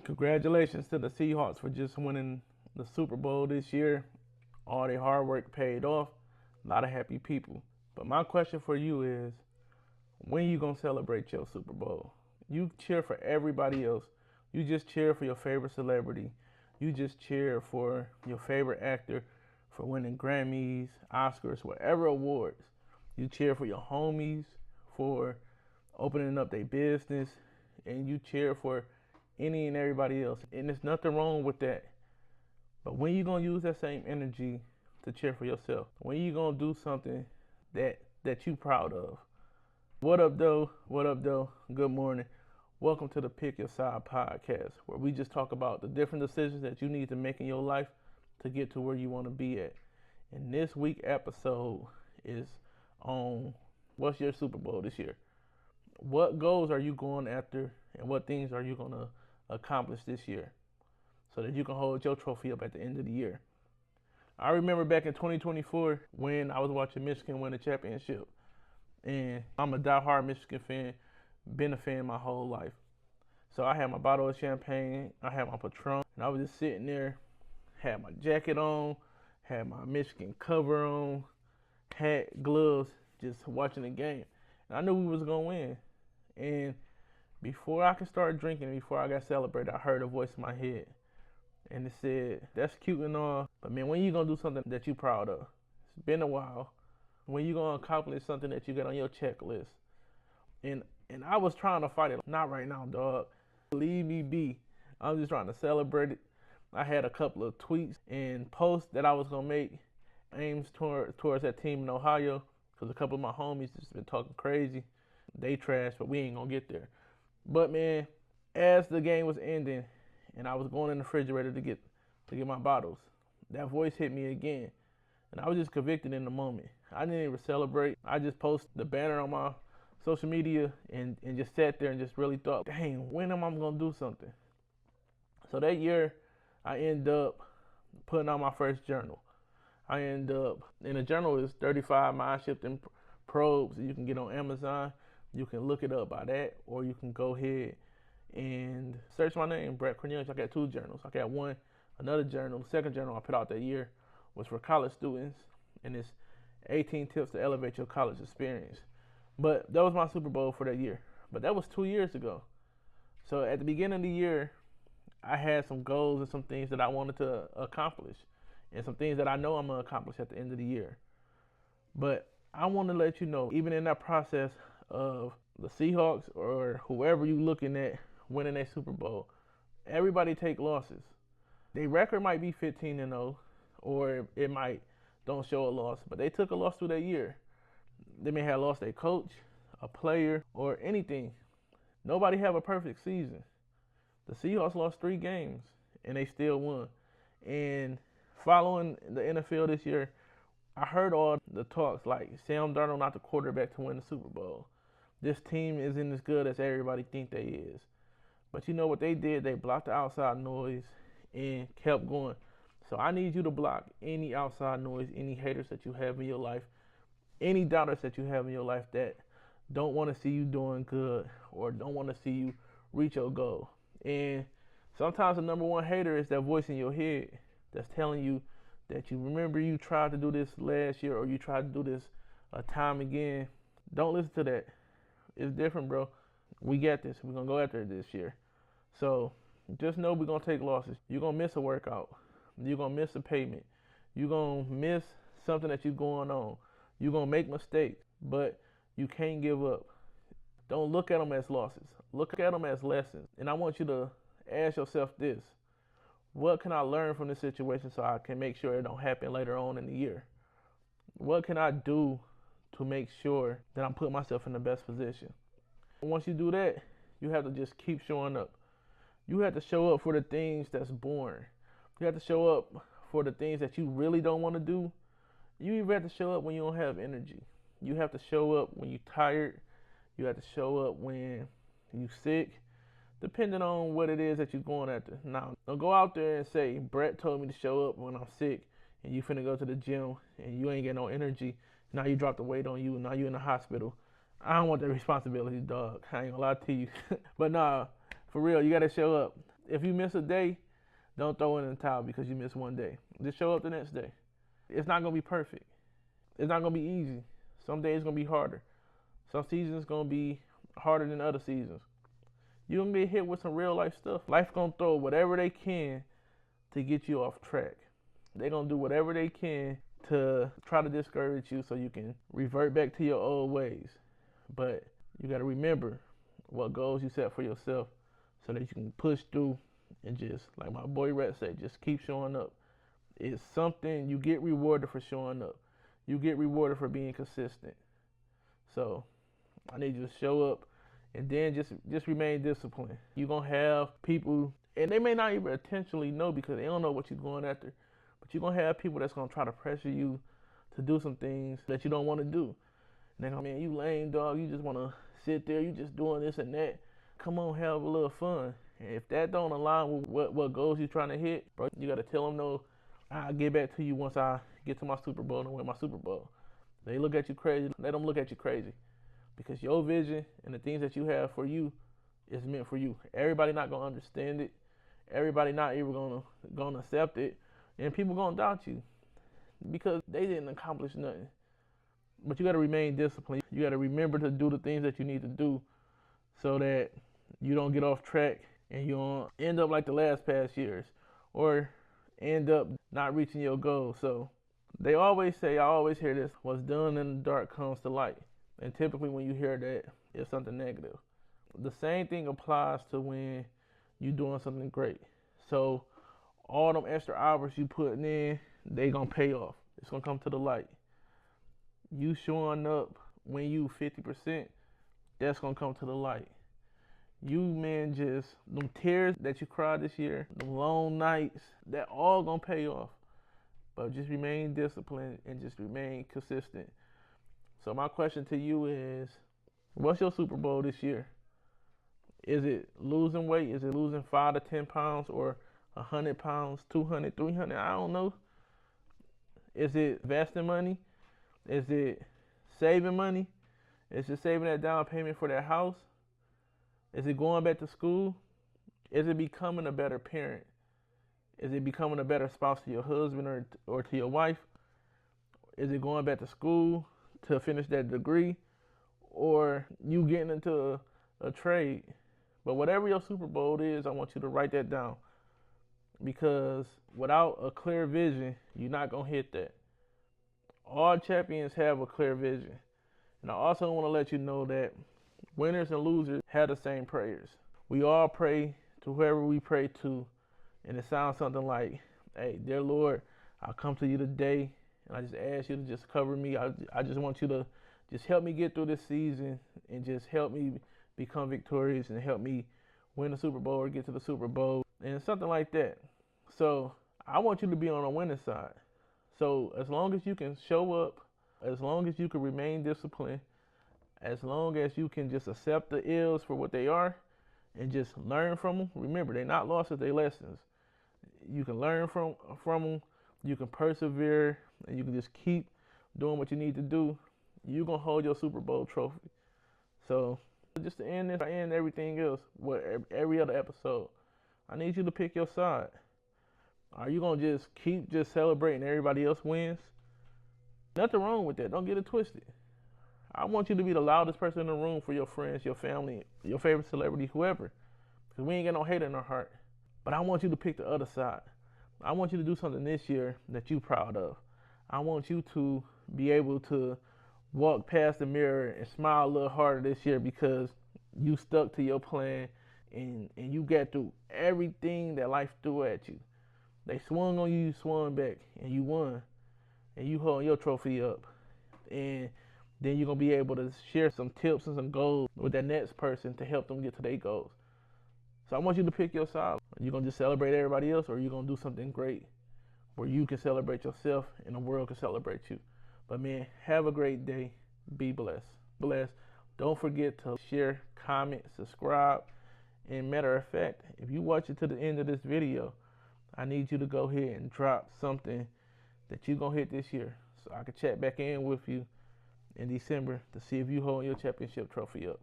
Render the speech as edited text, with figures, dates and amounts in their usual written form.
Congratulations to the Seahawks for just winning the Super Bowl this year. All their hard work paid off. A lot of happy people. But my question for you is, when you gonna celebrate your Super Bowl? You cheer for everybody else. You just cheer for your favorite celebrity. You just cheer for your favorite actor for winning Grammys, Oscars, whatever awards. You cheer for your homies for opening up their business, and you cheer for any and everybody else. And there's nothing wrong with that. But when you gonna use that same energy to cheer for yourself? When you gonna do something that you proud of? What up, though? What up, though? Good morning. Welcome to the Pick Your Side podcast, where we just talk about the different decisions that you need to make in your life to get to where you want to be at. And this week episode is on what's your Super Bowl this year? What goals are you going after, and what things are you gonna accomplish this year so that you can hold your trophy up at the end of the year? I remember back in 2024 when I was watching Michigan win a championship, and I'm a diehard Michigan fan, been a fan my whole life. So I had my bottle of champagne, I had my Patron, and I was just sitting there, had my jacket on, had my Michigan cover on, hat, gloves, just watching the game. And I knew we was gonna win. And before I could start drinking, before I got celebrated, I heard a voice in my head. And it said, that's cute and all, but man, when you gonna do something that you proud of? It's been a while. When you gonna accomplish something that you got on your checklist? And I was trying to fight it. Not right now, dog. Leave me be. I'm just trying to celebrate it. I had a couple of tweets and posts that I was gonna make aims towards that team in Ohio, because a couple of my homies just been talking crazy. They trash, but we ain't gonna get there. But man, as the game was ending and I was going in the refrigerator to get my bottles, that voice hit me again. And I was just convicted in the moment. I didn't even celebrate. I just posted the banner on my social media and just sat there and just really thought, dang, when am I gonna do something? So that year I ended up putting out my first journal. I ended up, and the journal is 35 mind shifting probes that you can get on Amazon. You can look it up by that, or you can go ahead and search my name, Brett Cornelius. I got two journals. I got another journal. The second journal I put out that year was for college students, and it's 18 tips to elevate your college experience. But that was my Super Bowl for that year. But that was 2 years ago. So at the beginning of the year, I had some goals and some things that I wanted to accomplish, and some things that I know I'm gonna accomplish at the end of the year. But I want to let you know, even in that process of the Seahawks or whoever you looking at winning a Super Bowl, everybody take losses. Their record might be 15-0, or it might don't show a loss, but they took a loss through that year. They may have lost a coach, a player, or anything. Nobody have a perfect season. The Seahawks lost 3 games and they still won. And following the NFL this year, I heard all the talks like Sam Darnold not the quarterback to win the Super Bowl. This team isn't as good as everybody think they is. But you know what they did? They blocked the outside noise and kept going. So I need you to block any outside noise, any haters that you have in your life, any doubters that you have in your life that don't want to see you doing good or don't want to see you reach your goal. And sometimes the number one hater is that voice in your head that's telling you that you remember you tried to do this last year, or you tried to do this a time again. Don't listen to that. It's different, bro. We got this. We're going to go after it this year. So just know we're going to take losses. You're going to miss a workout. You're going to miss a payment. You're going to miss something that you're going on. You're going to make mistakes, but you can't give up. Don't look at them as losses. Look at them as lessons. And I want you to ask yourself this: what can I learn from this situation so I can make sure it don't happen later on in the year? What can I do to make sure that I'm putting myself in the best position? And once you do that, you have to just keep showing up. You have to show up for the things that's boring. You have to show up for the things that you really don't want to do. You even have to show up when you don't have energy. You have to show up when you're tired. You have to show up when you're sick, depending on what it is that you're going after. Now, don't go out there and say, Brett told me to show up when I'm sick, and you finna go to the gym and you ain't get no energy. Now you dropped the weight on you, and now you in the hospital. I don't want that responsibility, dog. I ain't gonna lie to you. But nah, for real, you gotta show up. If you miss a day, don't throw in the towel because you missed one day. Just show up the next day. It's not gonna be perfect. It's not gonna be easy. Some days gonna be harder. Some seasons gonna be harder than other seasons. You're gonna get hit with some real life stuff. Life gonna throw whatever they can to get you off track. They're gonna do whatever they can to try to discourage you so you can revert back to your old ways. But you gotta remember what goals you set for yourself so that you can push through and just, like my boy Rhett said, just keep showing up. It's something you get rewarded for showing up. You get rewarded for being consistent. So I need you to show up and then just remain disciplined. You're gonna have people, and they may not even intentionally know because they don't know what you're going after, but you're gonna have people that's gonna try to pressure you to do some things that you don't want to do. And they're gonna, man, you lame dog, you just wanna sit there, you just doing this and that. Come on, have a little fun. And if that don't align with what goals you're trying to hit, bro, you gotta tell them no. I'll get back to you once I get to my Super Bowl and win my Super Bowl. They look at you crazy. Let them look at you crazy. Because your vision and the things that you have for you is meant for you. Everybody not gonna understand it. Everybody not even gonna accept it. And people gonna doubt you because they didn't accomplish nothing. But you gotta remain disciplined. You gotta remember to do the things that you need to do so that you don't get off track and you don't end up like the last past years or end up not reaching your goal. So they always say, I always hear this, what's done in the dark comes to light. And typically when you hear that, it's something negative. The same thing applies to when you're doing something great. So all them extra hours you putting in, they gonna pay off. It's gonna come to the light. You showing up when you 50%, that's gonna come to the light. You, man, just them tears that you cried this year, the long nights, that all gonna pay off. But just remain disciplined and just remain consistent. So my question to you is, what's your Super Bowl this year? Is it losing weight? Is it losing 5 to 10 pounds or 100 pounds, 200, 300? I don't know. Is it investing money? Is it saving money? Is it saving that down payment for that house? Is it going back to school? Is it becoming a better parent? Is it becoming a better spouse to your husband or to your wife? Is it going back to school to finish that degree? Or you getting into a trade? But whatever your Super Bowl is, I want you to write that down. Because without a clear vision, you're not going to hit that. All champions have a clear vision. And I also want to let you know that winners and losers have the same prayers. We all pray to whoever we pray to. And it sounds something like, hey, dear Lord, I'll come to you today. And I just ask you to just cover me. I just want you to just help me get through this season and just help me become victorious and help me win the Super Bowl or get to the Super Bowl and something like that. So I want you to be on the winning side. So as long as you can show up, as long as you can remain disciplined, as long as you can just accept the ills for what they are and just learn from them. Remember, they're not losses, they're lessons. You can learn from them, you can persevere, and you can just keep doing what you need to do. You're going to hold your Super Bowl trophy. So just to end this, I end everything else with every other episode. I need you to pick your side. Are you going to just keep just celebrating everybody else wins? Nothing wrong with that. Don't get it twisted. I want you to be the loudest person in the room for your friends, your family, your favorite celebrity, whoever. Because we ain't got no hate in our heart. But I want you to pick the other side. I want you to do something this year that you're proud of. I want you to be able to walk past the mirror and smile a little harder this year because you stuck to your plan and you got through everything that life threw at you. They swung on you, you swung back, and you won. And you holding your trophy up. And then you're going to be able to share some tips and some goals with that next person to help them get to their goals. So I want you to pick your side. Are you going to just celebrate everybody else, or are you going to do something great where you can celebrate yourself and the world can celebrate you? But man, have a great day. Be blessed. Blessed. Don't forget to share, comment, subscribe. And matter of fact, if you watch it to the end of this video, I need you to go ahead and drop something that you're going to hit this year so I can chat back in with you in December to see if you hold your championship trophy up.